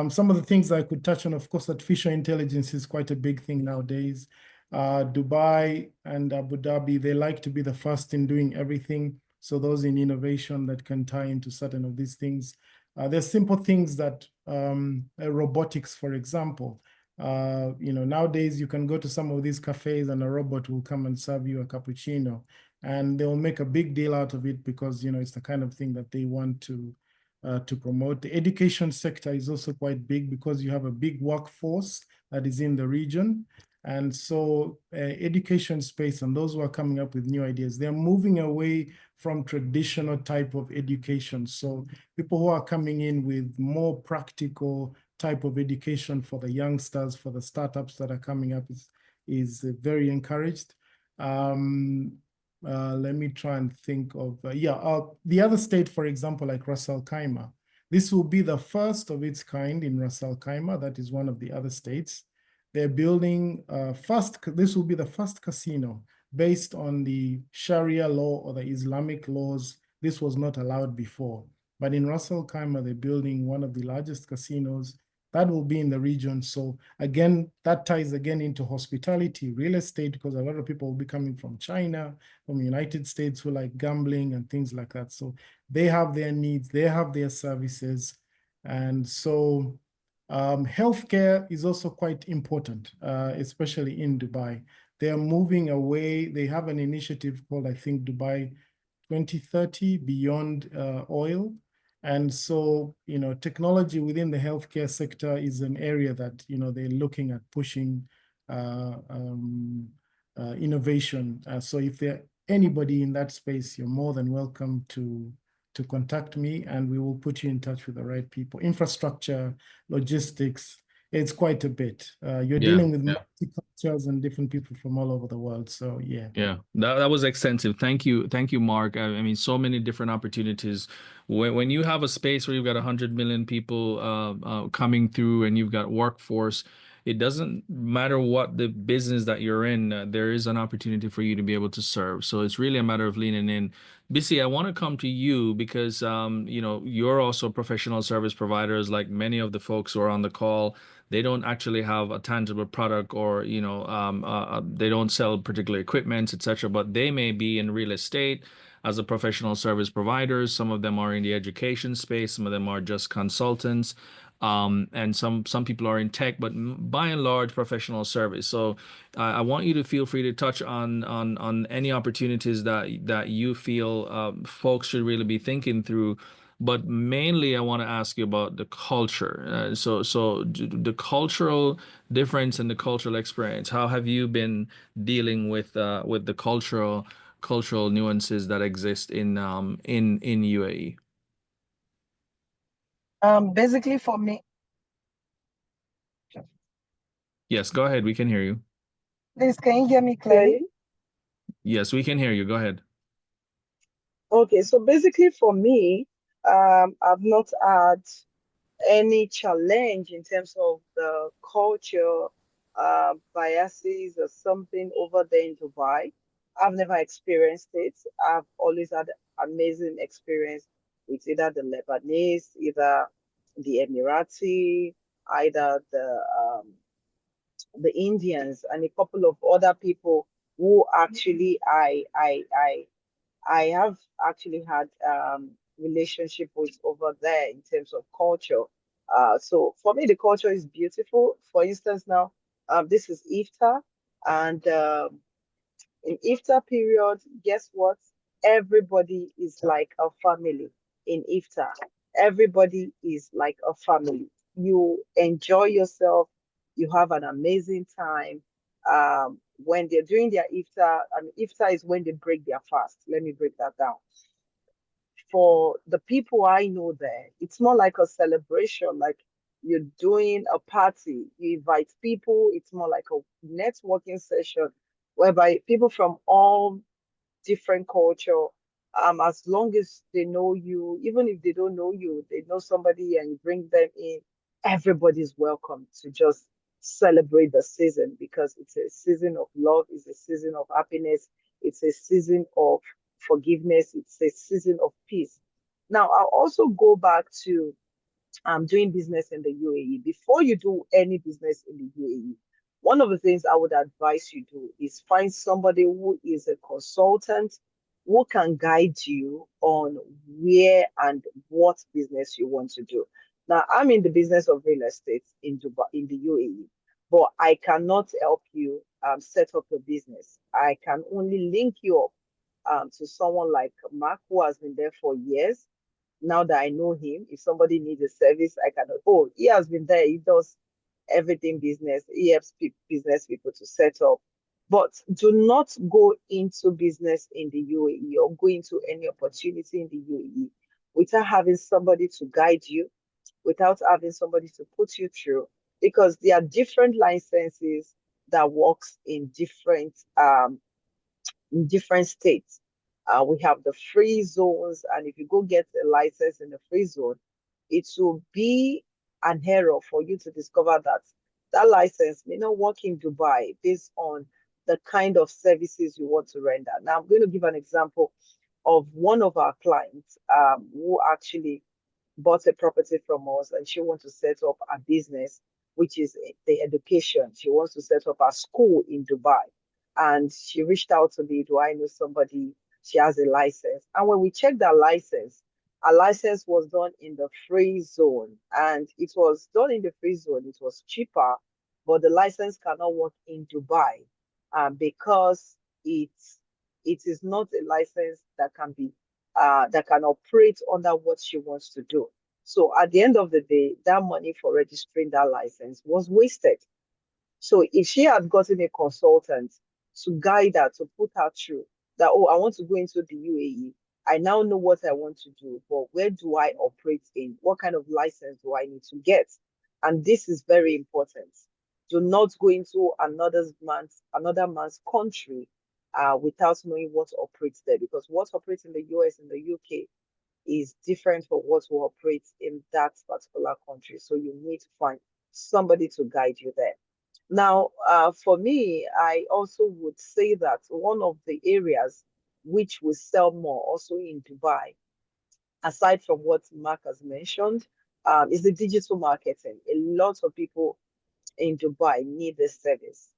Some of the things I could touch on, of course, artificial intelligence is quite a big thing nowadays. Dubai and Abu Dhabi, they like to be the first in doing everything. So those in innovation that can tie into certain of these things. There's simple things that robotics, for example. Nowadays you can go to some of these cafes and a robot will come and serve you a cappuccino, and they'll make a big deal out of it because it's the kind of thing that they want to promote. The education sector is also quite big because you have a big workforce that is in the region. And so education space and those who are coming up with new ideas, they're moving away from traditional type of education. So people who are coming in with more practical type of education for the youngsters, for the startups that are coming up is very encouraged. Let me try and think of, the other state, for example, like Ras Al Khaimah. This will be the first of its kind in Ras Al Khaimah. That is one of the other states. They're building this will be the first casino based on the Sharia law or the Islamic laws. This was not allowed before. But in Ras Al Khaimah, they're building one of the largest casinos that will be in the region. So again, that ties again into hospitality, real estate, because a lot of people will be coming from China, from the United States who like gambling and things like that. So they have their needs, they have their services. And so Healthcare is also quite important, especially in Dubai. They are moving away. They have an initiative called, I think, Dubai 2030 Beyond Oil. And so, technology within the healthcare sector is an area that, they're looking at pushing innovation. So if there anybody in that space, you're more than welcome to contact me, and we will put you in touch with the right people. Infrastructure, logistics, it's quite a bit. You're dealing with multi-cultures and different people from all over the world. So yeah. Yeah, that was extensive. Thank you, Mark. I mean, so many different opportunities. When you have a space where you've got 100 million people coming through, and you've got workforce, it doesn't matter what the business that you're in. There is an opportunity for you to be able to serve. So it's really a matter of leaning in. Bissy, I want to come to you because you're also professional service providers, like many of the folks who are on the call. They don't actually have a tangible product, or they don't sell particular equipment, etc. But they may be in real estate as a professional service providers. Some of them are in the education space. Some of them are just consultants, and some people are in tech. But by and large, professional service. So I want you to feel free to touch on any opportunities that you feel folks should really be thinking through. But mainly, I want to ask you about the culture. So the cultural difference and the cultural experience. How have you been dealing with the cultural nuances that exist in UAE? Basically for me. Yes, go ahead. We can hear you. Please, can you hear me clearly? Yes, we can hear you. Go ahead. Okay, so basically for me, I've not had any challenge in terms of the culture biases or something over there in Dubai. I've never experienced it. I've always had amazing experience with either the Lebanese, either the Emirati, either the Indians, and a couple of other people who actually I have actually had relationship with over there in terms of culture. So for me, the culture is beautiful. For instance, now this is Iftar, and in Iftar period, guess what? Everybody is like a family in Iftar. Everybody is like a family. You enjoy yourself. You have an amazing time. When they're doing their Iftar, I mean, Iftar is when they break their fast. Let me break that down. For the people I know there, it's more like a celebration, like you're doing a party. You invite people. It's more like a networking session whereby people from all different culture, as long as they know you, even if they don't know you, they know somebody and you bring them in, everybody's welcome to just celebrate the season, because it's a season of love, it's a season of happiness, it's a season of forgiveness, it's a season of peace. Now, I'll also go back to doing business in the UAE. Before you do any business in the UAE, one of the things I would advise you do is find somebody who is a consultant who can guide you on where and what business you want to do. Now, I'm in the business of real estate in Dubai, in the UAE, but I cannot help you set up a business. I can only link you up to someone like Mark, who has been there for years. Now that I know him, if somebody needs a service, I can, oh, he has been there, he does everything business, he helps business people to set up. But do not go into business in the UAE or go into any opportunity in the UAE without having somebody to guide you, without having somebody to put you through, because there are different licenses that works in different states. We have the free zones, and if you go get a license in the free zone, it will be an error for you to discover that that license may not work in Dubai based on the kind of services you want to render. Now, I'm going to give an example of one of our clients who actually bought a property from us, and she wants to set up a business, which is the education. She wants to set up a school in Dubai. And she reached out to me, do I know somebody? She has a license. And when we checked that license, a license was done in the free zone, and it was done in the free zone. It was cheaper, but the license cannot work in Dubai because it is not a license that can be that can operate under what she wants to do. So at the end of the day, that money for registering that license was wasted. So if she had gotten a consultant to guide her, to put her through that, oh, I want to go into the UAE. I now know what I want to do, but where do I operate in? What kind of license do I need to get? And this is very important. Do not go into another man's country without knowing what operates there, because what operates in the US and the UK is different from what will operate in that particular country. So you need to find somebody to guide you there. Now, for me, I also would say that one of the areas which will sell more also in Dubai, aside from what Mark has mentioned, is the digital marketing. A lot of people in Dubai need this service.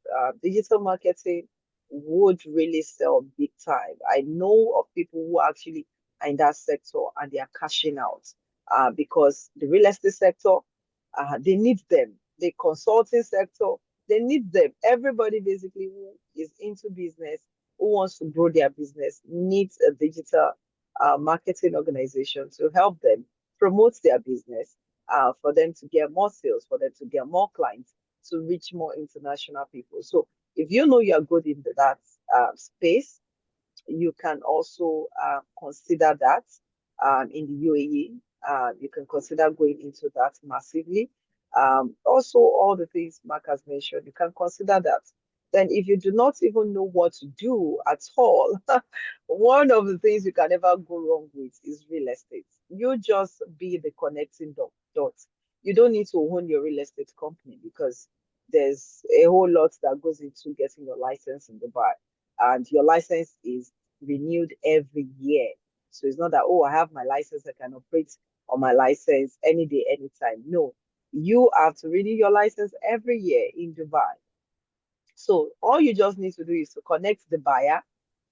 Digital marketing would really sell big time. I know of people who actually are in that sector and they are cashing out because the real estate sector, they need them. The consulting sector, they need them. Everybody basically who is into business, who wants to grow their business, needs a digital marketing organization to help them promote their business, for them to get more sales, for them to get more clients, to reach more international people. So if you know you're good in that space, you can also consider that in the UAE. You can consider going into that massively. Also, all the things Mark has mentioned, you can consider that. Then if you do not even know what to do at all, one of the things you can never go wrong with is real estate. You just be the connecting dot. You don't need to own your real estate company because there's a whole lot that goes into getting your license in Dubai. And your license is renewed every year. So it's not that, oh, I have my license, I can operate on my license any day, anytime. No, you have to renew your license every year in Dubai. So all you just need to do is to connect the buyer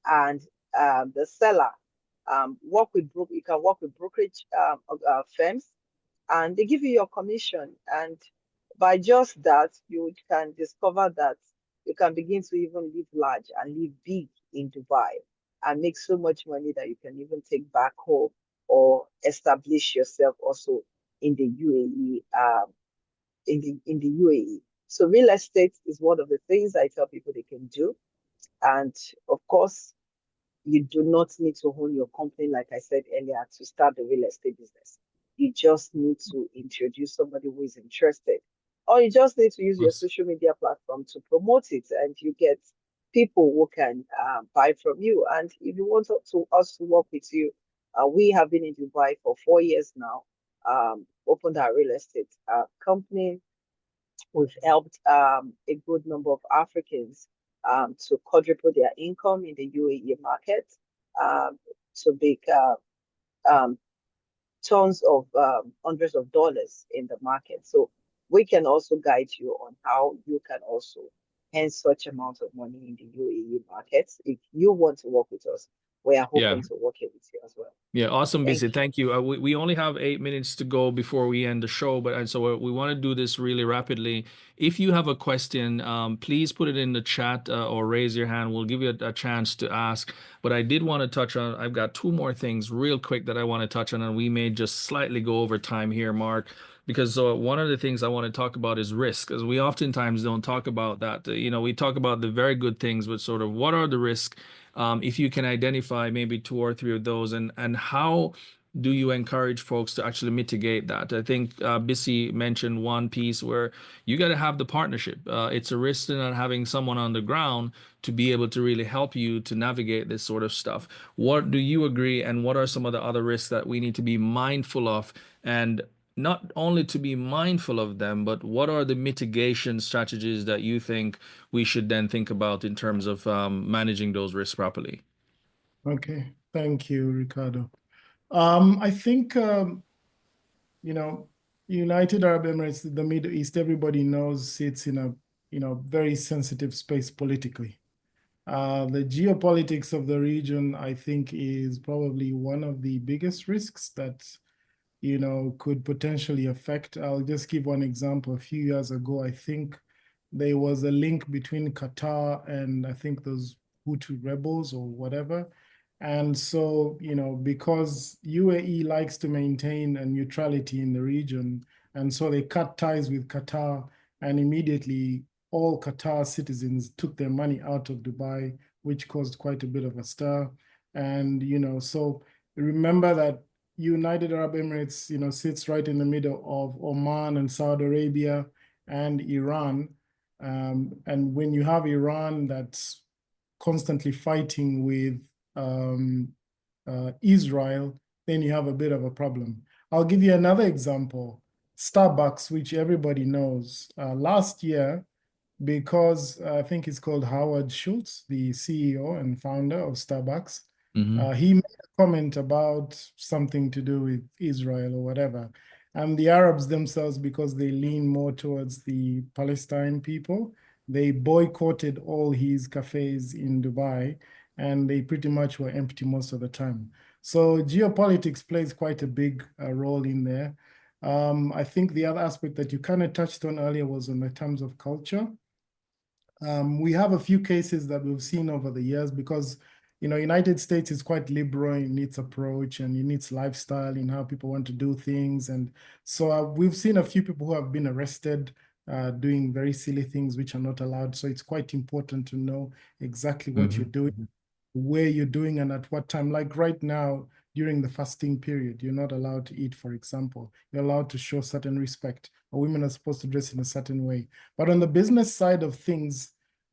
and the seller. You can work with brokerage firms, and they give you your commission. And by just that, you can discover that you can begin to even live large and live big in Dubai and make so much money that you can even take back home or establish yourself also in the UAE. In the UAE. So real estate is one of the things I tell people they can do. And of course, you do not need to own your company, like I said earlier, to start the real estate business. You just need to introduce somebody who is interested. Or you just need to use your social media platform to promote it, and you get people who can buy from you. And if you want us to work with you, we have been in Dubai for 4 years now, opened our real estate company. We've helped a good number of Africans to quadruple their income in the UAE market, to make tons of hundreds of dollars in the market. So we can also guide you on how you can also earn such amount of money in the UAE markets. If you want to work with us, we are hoping to work with you as well. Yeah, awesome, Thank BC. you. Thank you. We only have 8 minutes to go before we end the show, but so we want to do this really rapidly. If you have a question, please put it in the chat or raise your hand. We'll give you a chance to ask. But I did want to touch on, I've got 2 more things real quick that I want to touch on, and we may just slightly go over time here, Mark, because one of the things I want to talk about is risk, because we oftentimes don't talk about that. We talk about the very good things, but sort of what are the risks? If you can identify maybe 2 or 3 of those, and how do you encourage folks to actually mitigate that? I think Bissy mentioned one piece where you got to have the partnership. It's a risk in not having someone on the ground to be able to really help you to navigate this sort of stuff. What do you agree, and what are some of the other risks that we need to be mindful of? And not only to be mindful of them, but what are the mitigation strategies that you think we should then think about in terms of managing those risks properly? Okay, thank you, Ricardo. I think, United Arab Emirates, the Middle East, everybody knows it's in a, very sensitive space politically. The geopolitics of the region, I think, is probably one of the biggest risks that, could potentially affect. I'll just give one example. A few years ago, I think there was a link between Qatar and I think those Hutu rebels or whatever. And so, because UAE likes to maintain a neutrality in the region, and so they cut ties with Qatar, and immediately all Qatar citizens took their money out of Dubai, which caused quite a bit of a stir. And, so remember that United Arab Emirates, sits right in the middle of Oman and Saudi Arabia and Iran. And when you have Iran that's constantly fighting with Israel, then you have a bit of a problem. I'll give you another example. Starbucks, which everybody knows, last year, because I think it's called Howard Schultz, the CEO and founder of Starbucks, he made a comment about something to do with Israel or whatever. And the Arabs themselves, because they lean more towards the Palestine people, they boycotted all his cafes in Dubai, and they pretty much were empty most of the time. So geopolitics plays quite a big role in there. I think the other aspect that you kind of touched on earlier was in the terms of culture. We have a few cases that we've seen over the years because, United States is quite liberal in its approach and in its lifestyle, in how people want to do things. And so we've seen a few people who have been arrested doing very silly things which are not allowed. So it's quite important to know exactly what you're doing, where you're doing, and at what time. Like right now, during the fasting period, you're not allowed to eat, for example. You're allowed to show certain respect, or women are supposed to dress in a certain way. But on the business side of things,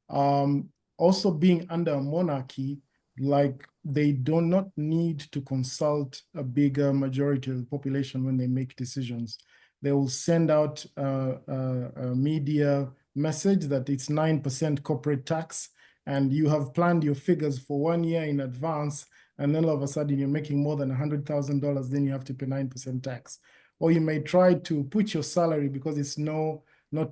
also being under a monarchy, like they do not need to consult a bigger majority of the population when they make decisions. They will send out a media message that it's 9% corporate tax, and you have planned your figures for 1 year in advance, and then all of a sudden you're making more than $100,000, then you have to pay 9% tax. Or you may try to put your salary because it's not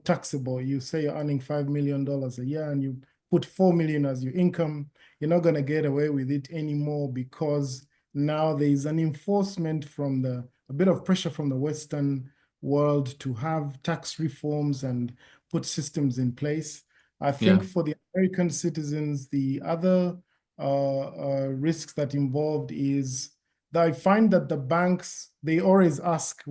taxable. You say you're earning $5 million a year and you put 4 million as your income. You're not going to get away with it anymore because now there is an enforcement from a bit of pressure from the Western world to have tax reforms and put systems in place. I think for the American citizens, the other risks that involved is that I find that the banks, they always ask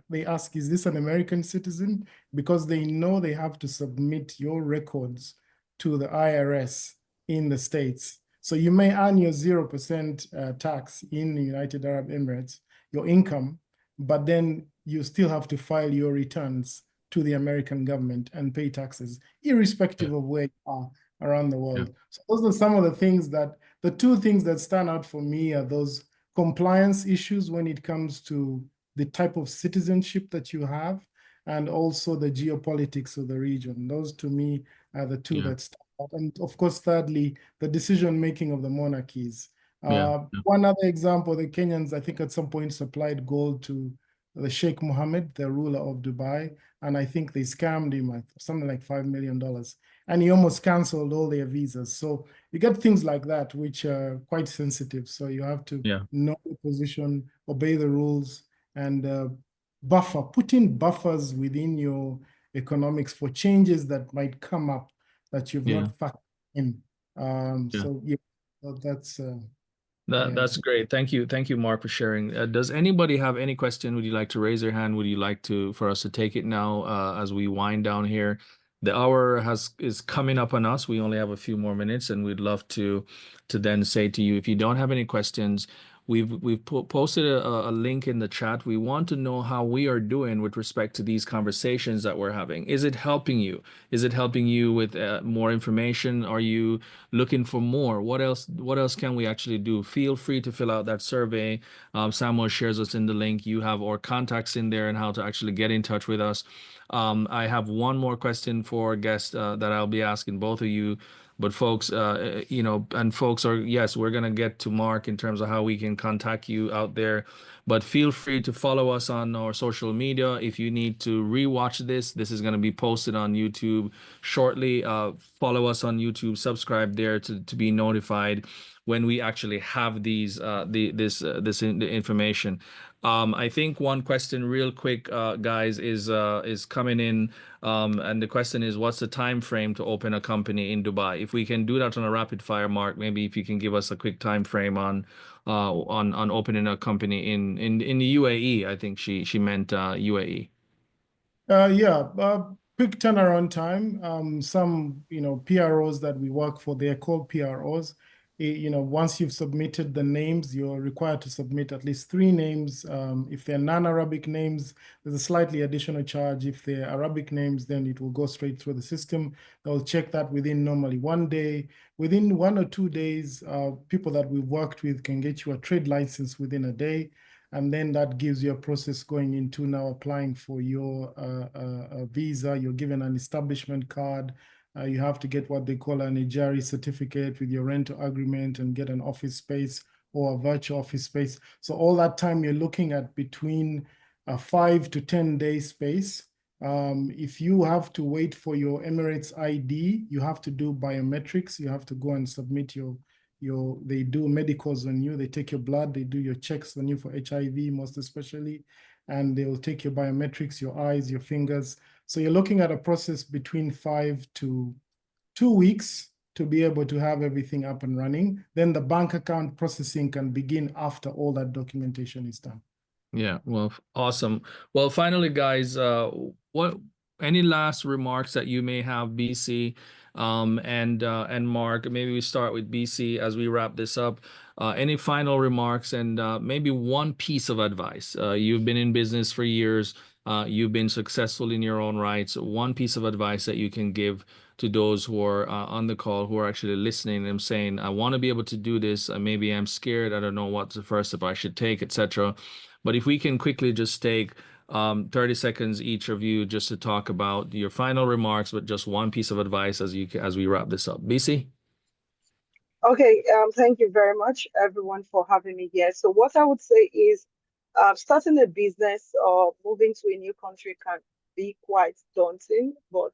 they ask, is this an American citizen? Because they know they have to submit your records to the IRS in the States. So you may earn your 0% tax in the United Arab Emirates, your income, but then you still have to file your returns to the American government and pay taxes, irrespective of where you are around the world. So those are some of the two things that stand out for me are those compliance issues when it comes to the type of citizenship that you have, and also the geopolitics of the region. Those to me are the two that stand out. And of course, thirdly, the decision-making of the monarchies. One other example, the Kenyans, I think at some point supplied gold to the Sheikh Mohammed, the ruler of Dubai, and I think they scammed him at something like $5 million. And he almost canceled all their visas. So you get things like that, which are quite sensitive. So you have to know the position, obey the rules, and put in buffers within your economics for changes that might come up that you've not factored in. So that's... That's great. Thank you, Mark, for sharing. Does anybody have any question? Would you like to raise your hand? Would you like for us to take it now as we wind down here? The hour is coming up on us. We only have a few more minutes, and we'd love to then say to you, if you don't have any questions, we've posted a link in the chat. We want to know how we are doing with respect to these conversations that we're having. Is it helping you? Is it helping you with more information? Are you looking for more? What else can we actually do? Feel free to fill out that survey. Samuel shares us in the link. You have our contacts in there and how to actually get in touch with us. I have one more question for guests that I'll be asking both of you. But folks, and folks yes, we're going to get to Mark in terms of how we can contact you out there. But feel free to follow us on our social media. If you need to rewatch this is going to be posted on YouTube shortly. Follow us on YouTube, subscribe there to be notified when we actually have this information. I think one question real quick, guys, is coming in. And the question is, what's the time frame to open a company in Dubai? If we can do that on a rapid fire, Mark, maybe if you can give us a quick time frame on opening a company in the UAE. I think she meant UAE. Quick turnaround time. Some, PROs that we work for, they're called PROs. Once you've submitted the names, you're required to submit at least 3 names. If they're non-Arabic names, there's a slightly additional charge. If they're Arabic names, then it will go straight through the system. They'll check that within normally 1 day. Within 1 or 2 days, people that we've worked with can get you a trade license within a day. And then that gives you a process going into now applying for your visa. You're given an establishment card. You have to get what they call an Ijari certificate with your rental agreement and get an office space or a virtual office space. So all that time you're looking at between a 5 to 10 day space. If you have to wait for your Emirates ID, you have to do biometrics. You have to go and submit they do medicals on you. They take your blood, they do your checks on you for HIV most especially, and they will take your biometrics, your eyes, your fingers. So you're looking at a process between 5 to 2 weeks to be able to have everything up and running. Then the bank account processing can begin after all that documentation is done. Yeah, well, awesome. Well, finally, guys, any last remarks that you may have, BC, and Mark? Maybe we start with BC as we wrap this up. Any final remarks and maybe one piece of advice? You've been in business for years. You've been successful in your own rights. One piece of advice that you can give to those who are on the call, who are actually listening and saying, I want to be able to do this. Maybe I'm scared. I don't know what's the first step I should take, etc. But if we can quickly just take 30 seconds each of you just to talk about your final remarks, but just one piece of advice as we wrap this up. BC? Okay, thank you very much, everyone, for having me here. So what I would say is starting a business or moving to a new country can be quite daunting, but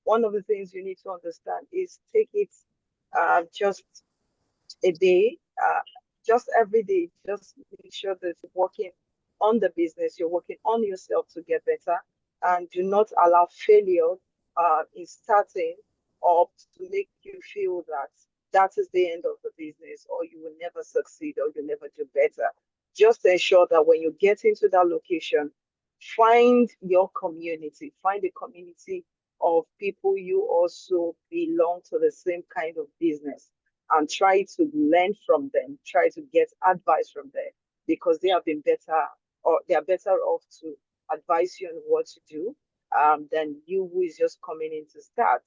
one of the things you need to understand is take it just a day, just every day. Just make sure that you're working on the business, you're working on yourself to get better, and do not allow failure in starting up to make you feel that is the end of the business, or you will never succeed, or you'll never do better. Just ensure that when you get into that location, find your community, find a community of people you also belong to the same kind of business, and try to learn from them, try to get advice from them, because they have been better, or they are better off to advise you on what to do than you who is just coming in to start.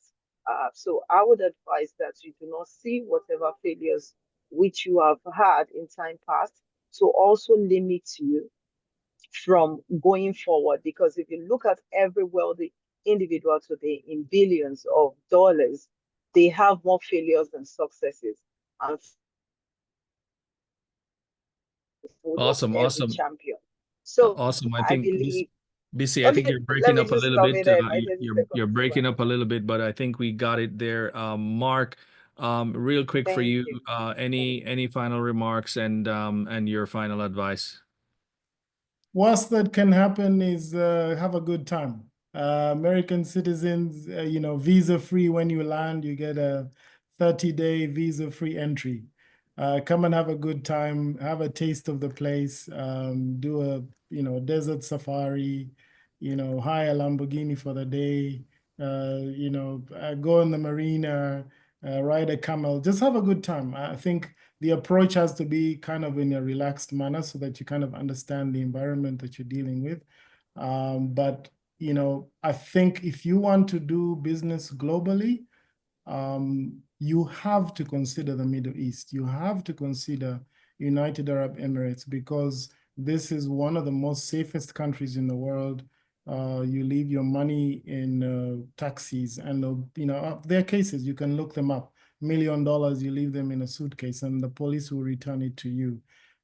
So I would advise that you do not see whatever failures which you have had in time past to also limit you from going forward. Because if you look at every wealthy individual today in billions of dollars, they have more failures than successes. And Awesome, awesome. Champion. So awesome. I I think believe. BC, I think you're breaking up a little bit. You're breaking up a little bit, but I think we got it there. Mark, real quick for you, any final remarks and your final advice? Worst that can happen is have a good time. American citizens, visa-free when you land, you get a 30-day visa-free entry. Come and have a good time, have a taste of the place, do a desert safari, hire a Lamborghini for the day, go in the marina, ride a camel, just have a good time. I think the approach has to be kind of in a relaxed manner so that you kind of understand the environment that you're dealing with. But I think if you want to do business globally, you have to consider the Middle East. You have to consider United Arab Emirates, because this is one of the most safest countries in the world. You leave your money in taxis, and there are cases, you can look them up. $1 million, you leave them in a suitcase, and the police will return it to you.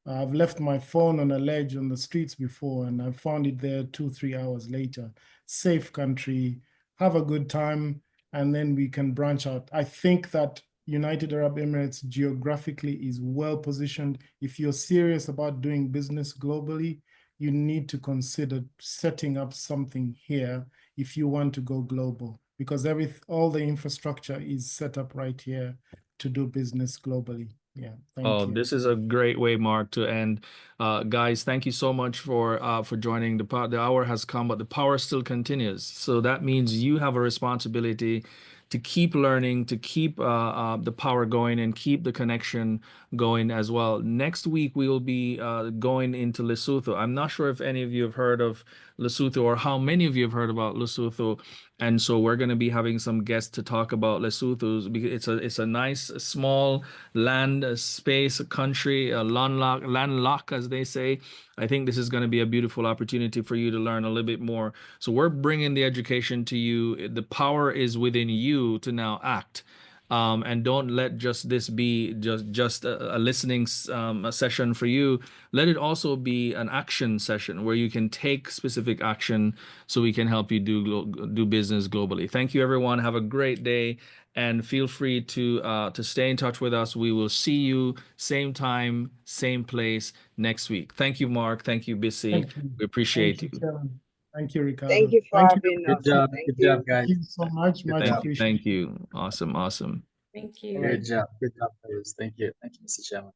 I've left my phone on a ledge on the streets before, and I found it there 2-3 hours later. Safe country, have a good time, and then we can branch out. I think that United Arab Emirates geographically is well positioned. If you're serious about doing business globally, you need to consider setting up something here if you want to go global, because all the infrastructure is set up right here to do business globally. Yeah, thank you. This is a great way, Mark, to end. Guys, thank you so much for joining. The hour has come, but the power still continues. So that means you have a responsibility to keep learning, to keep the power going, and keep the connection going as well. Next week, we will be going into Lesotho. I'm not sure if any of you have heard of Lesotho or how many of you have heard about Lesotho. And so we're going to be having some guests to talk about Lesotho, because it's a nice, small land space, a country, a landlocked, as they say. I think this is going to be a beautiful opportunity for you to learn a little bit more. So we're bringing the education to you. The power is within you to now act. And don't let just this be just a listening a session for you. Let it also be an action session where you can take specific action so we can help you do business globally. Thank you, everyone. Have a great day, and feel free to stay in touch with us. We will see you same time, same place next week. Thank you, Mark. Thank you, Bissy. Thank you. We appreciate you. Chairman. Thank you, Ricardo. Thank you for having you. us. Good job, guys. Thank you so much. Much appreciated. Thank you. Awesome. Good job, guys. Thank you, Mr. Chairman.